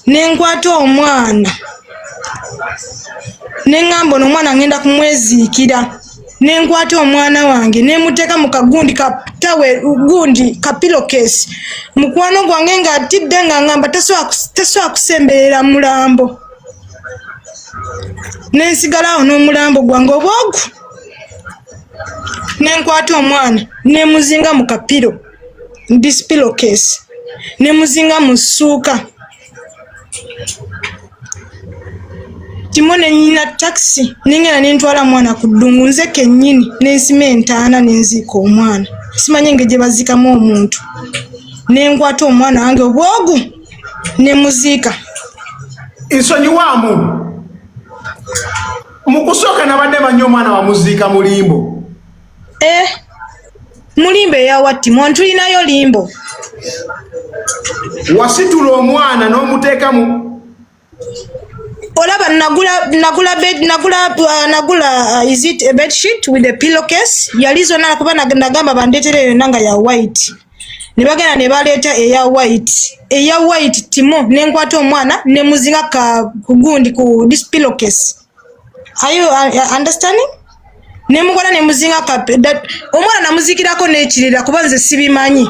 nenkwata omwana nengamba omwana ngenda kumweziikira nenkwata omwana wange nemuteeka mu kagundi katawe gundi kapilokesi mukwano gwange nga atidde nga ngamba tasobola kusemberera mulambo nensigalawo n'omulambo gwange obwogu nenkwata omwana nemuzinga mu kapiro dispilokesi nemuzinga mu ssuuka timone nyina taxi ningena nentwala mwana ku ddungu nze kennyini nensima entaana nenziika omwana simanye ngeri bazikamu omuntu nenkwata omwana wange obwogu nemuziika nsonyiwaamu mukusooka nabadde manyi omwana wamuziika mu limbo mu limbo eyawatti montulinayo limbo wasitula omwana n'omuteeka mu olaba nagula is it a bed sheet with a pillowcase yali zonna kuba nagamba bandeetere yonna nga ya white ne bagenda ne baleeta eya white timo nenkwata omwana nemuzinga kugundi ku this pillowcase. Are you understanding? Nemukola nemuzinga omwana namuzikirako n'ekirira kuba nze sibimanyi.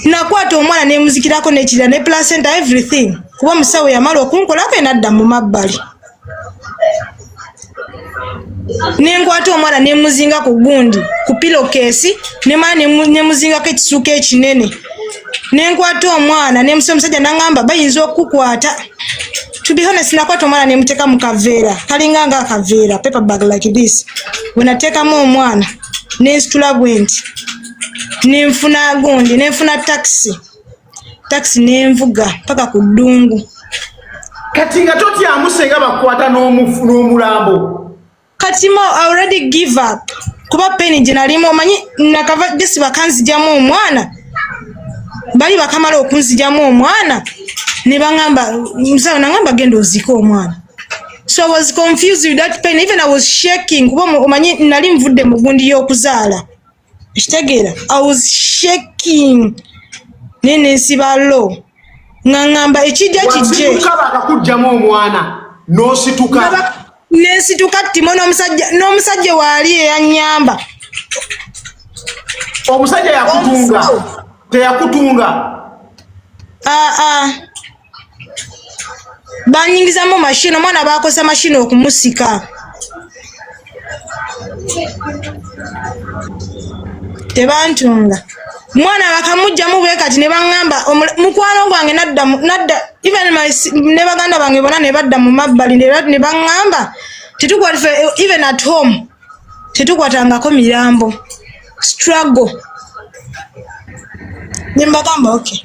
Nakwata omwana nemuzikirako n'ekirira ne placenta everything kuba musawo yamala okunkolako enadda mu mabbali. Nenkwata omwana nemuzinga ku gundi ku pillowcase nemala nemuzingako ekisuuka ekinene. Nenkwata omwana nemusoma omusajja nangamba bayinza okukwata. To be honest, nakwata omwana nemuteeka mu kaveera kalinga nga akaveera paper bag like this. Bwe nateekamu omwana nensitula bwe nti nenfuna gundi nenfuna taxi nenvuga paka ku ddungu. Kati nga totyamu senga bakwata n'omulambo. Kati mo I already give up. Kuba peni gye nalimu omanyi nakava desi bakanzijamu omwana. Bali bakamala okunzijamu omwana ne bangamba musawo nangamba genda ozika omwana. So I was confused with that pain. Even I was shaking kuba omanyi nali nvudde mu gundi y'okuzaala. Ekitegeera I was shaking. Nene nsibalo ngangamba ekijja kijje bakakujjamu omwana n'osituka nesituka timo n'omusajja waali eyanyamba. Omusajja yakutunga teyakutunga banyingizamu mashini omwana bakosa mashini okumusika tebantunga. Mwana bakamujjamu bwe kati ne bangamba mukwano gwange nadda even ne baganda bange bona ne badda mu mabbali ne bangamba tetukwata even at home tetukwatangako mirambo struggle. Ne mbagamba okay.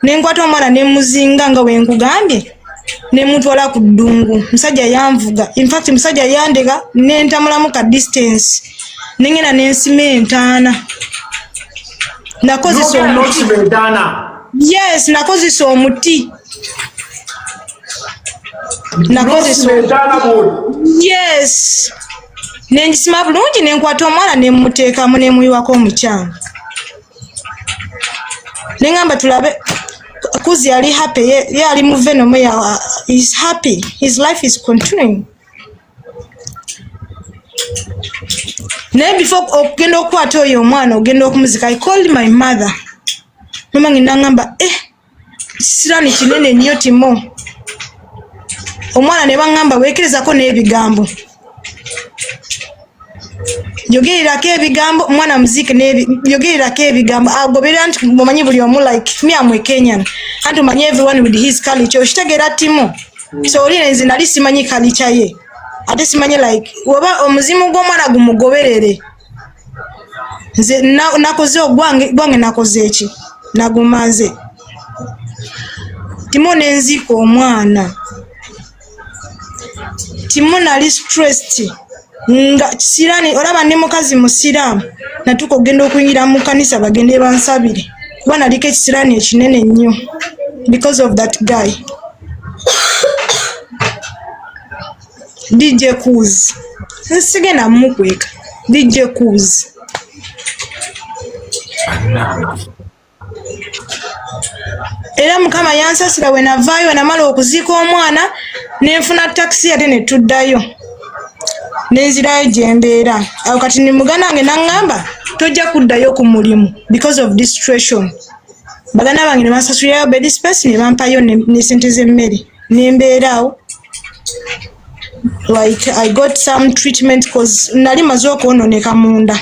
Nenkwata omwana nemuzinga nga wenkugambye nemutwala ku ddungu. Musajja yanvuga, in fact musajja yandeka nentamulamu ka distance nengena nensima entaana. Nakozesa omuti. Yes, nakozesa omuti. Yes. Nengisima bulungi nenkwata omwana nemuteekamu nemuyiwako omukyanga. Nengamba tulabe kuzi ali happy ye ali mu venom ya is happy, his life is continuing. Ne before okugenda okukwata oyo omwana ogenda okumuzika I called my mother. Mama ngina ngamba kisirani kinene nnyo timo. Omwana ne bangamba weekerezako n'ebigambo. Yogererako ebigambo omwana muzike yogererako ebigambo agobera nti mumanyi buli omu like me am a Kenyan and manyi everyone with his culture okitegera timo. So oli nze nali simanyi culture ye ate simanyi like oba omuzimu gw'omwana gumugoberere. Nze nakoze gwange nakoze eki nagumaze timo nenzika omwana. Timo nali stressed nga kisirani olaba ne mukazi musiramu natuka ogenda okuyingira mu kanisa bagende bansabire kuba naliko ekisirani ekinene nnyo because of that guy. DJ Kuz nsigenda mukweka DJ Kuz era mukama yansasira we navaayo namala okuziika omwana nenfuna taxi ate ne tuddayo nenzirayo gye mbeera. Awo kati ni muganda wange naŋŋamba tojja kuddayo ku mulimu because of this situation. Baganda bange ne bansasulirayo bed space ne bampayo ne ssente z'emmere ne mbeeraawo. Like I got some treatment cause nali maze okwonooneka munda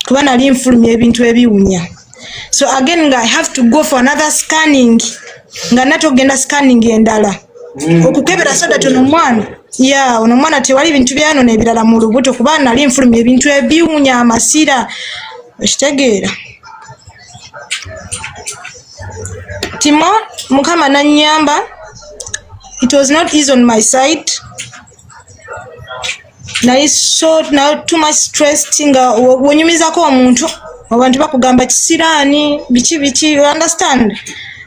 kuba nali nfulumya ebintu ebiwunya. So again I have to go for another scanning nga natogenda scanning endala okukebera soda tono mwana ono mwana tewali bintu byano nebirala mu lubuto kuba nali nfulumya ebintu ebiwunya amasira okitegeera. Timo mukama nanyamba. It was not easy on my side. Now too much stress nga wonyumizako omuntu abantu bakugamba kisiraani biki you understand.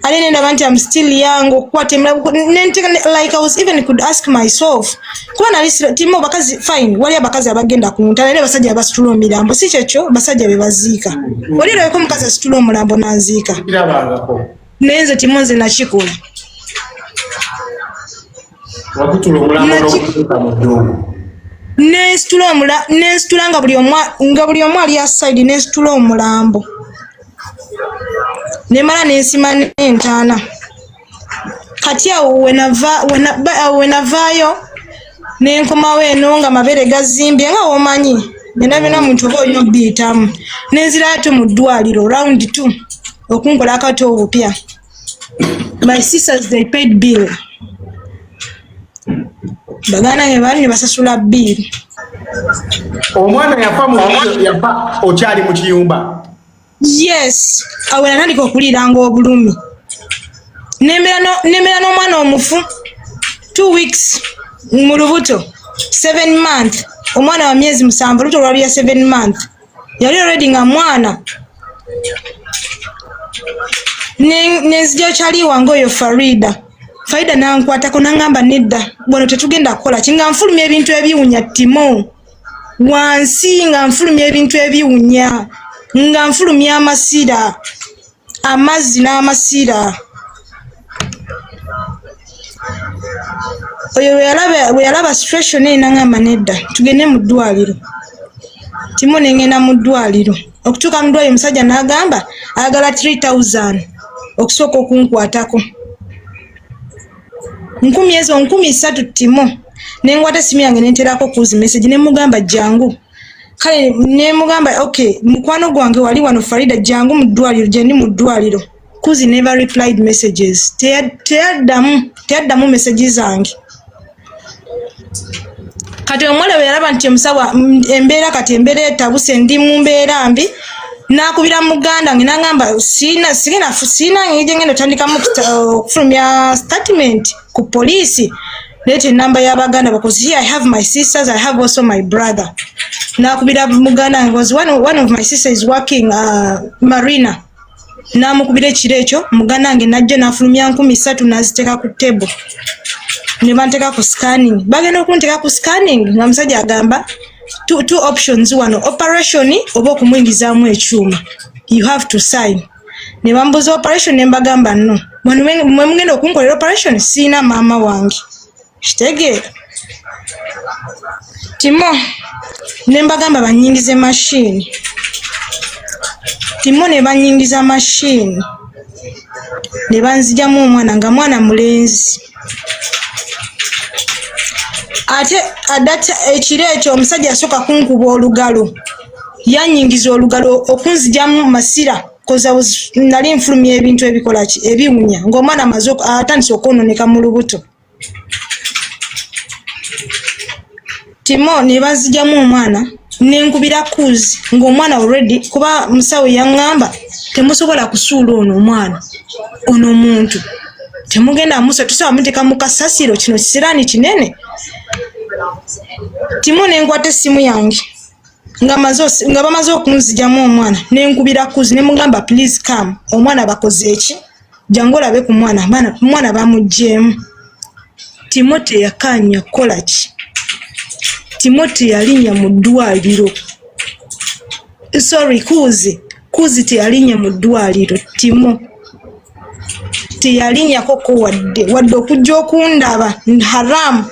I didn't know that I'm still young like I was even could ask myself kuba nali Timo bakazi fine wali abakazi abagenda ku ntana ne basajja abasitula omulambo si kyekyo basajja bebaziika wali leko mukazi asitula omulambo nanziika nenze Timo nze nakikola wakutula omulambo n'okutuuka mu ddungu nensitula nga buli omu ali aside nensitula omulambo nemala nensima n'entaana. Kati awo wenavaayo nenkomawo eno nga mabere gazimbye nga womanyi nendabina omuntu oba olina obiyitamu nenzirayo to mu ddwaliro round 2 okunkola akati obupya. My sisters they paid bill. Bagana ne bali ne basasula bill. Omwana yafa okyali mu kiyumba. Yes, awera nandika okuliranga obulumi. Nemera n'omwana omufu 2 weeks mu lubuto 7 months. Omwana wa myezi 7 luto lwali ya 7 months. Yali already nga mwana. Nenzija kyali wange oyo Farida nankwatako nangamba nedda bono tetugenda kukola kinga nfulumya ebintu ebiwunya Timo wansi nga nfulumya ebintu ebiwunya nga nfulumya amasira amazzi n'amasira. Oyo we yalaba situation nangamba nedda tugende mu ddwaliro. Timo nengenda mu ddwaliro okutuuka mu ddwaliro omusajja n'agamba ayagala 3000 okusooka okunkwatako. 13,000 Timo nengwata simu yange nenterako kuzi message nemugamba jangu kale nemugamba okay mukwano gwange wali wano Farida jangu mu ddwaliro gye ndi mu ddwaliro. Kuzi never replied messages. Teyaddamu messages zange. Kati omwala we yalaba nti omusawa embeera kati embeera etabuse ndi mu mbeera mbi nakubira muganda nge nangamba sina ngenda otandikamu okufulumya statement ku police lete namba y'abaganda because here I have my sisters, I have also my brother. Nakubira muganda nge was one of my sisters is working Marina. Namukubira ekiro ekyo muganda nge najja nafulumya 3000 naziteeka ku table ne banteka ku scanning. Bagenda okunteka ku scanning nga musajja agamba two options wano operation oba okumwingizaamu ekyuma you have to sign. Ne bambuza operation ne mbagamba no mwe mugenda okunkolera operation siina maama wange kitegeera. Timo ne mbagamba banyingize machine. Timo ne banyingiza machine ne banzijamu omwana nga mwana mulenzi. Ate adata ekiro ekyo omusajja asooka kunkuba olugalo yanyingiza olugalo okunzijamu masira koza nali nfulumya ebintu ebikola ebiwunya ng'omwana amaze atandise okwonooneka mu lubuto. Timo ne bazijamu omwana nenkubira kuzi ng'omwana already kuba musawo yaŋŋamba temusobola kusuula omwana ono omuntu temugenda musa tusaba muteeka mu kasasiro kino kisiraani kinene. Timo nenkwata essimu yange nga bamaze okunzijamu omwana nenkubira kuzi nemugamba please come omwana bakoze eki jangu olabe ku mwana bamugjeemu. Timo teyakanya kukola ki. Timo teyalinnya mu ddwaliro sorry kuzi teyalinnya mu ddwaliro timo teyalinnyako wadde okujja okundaba haramu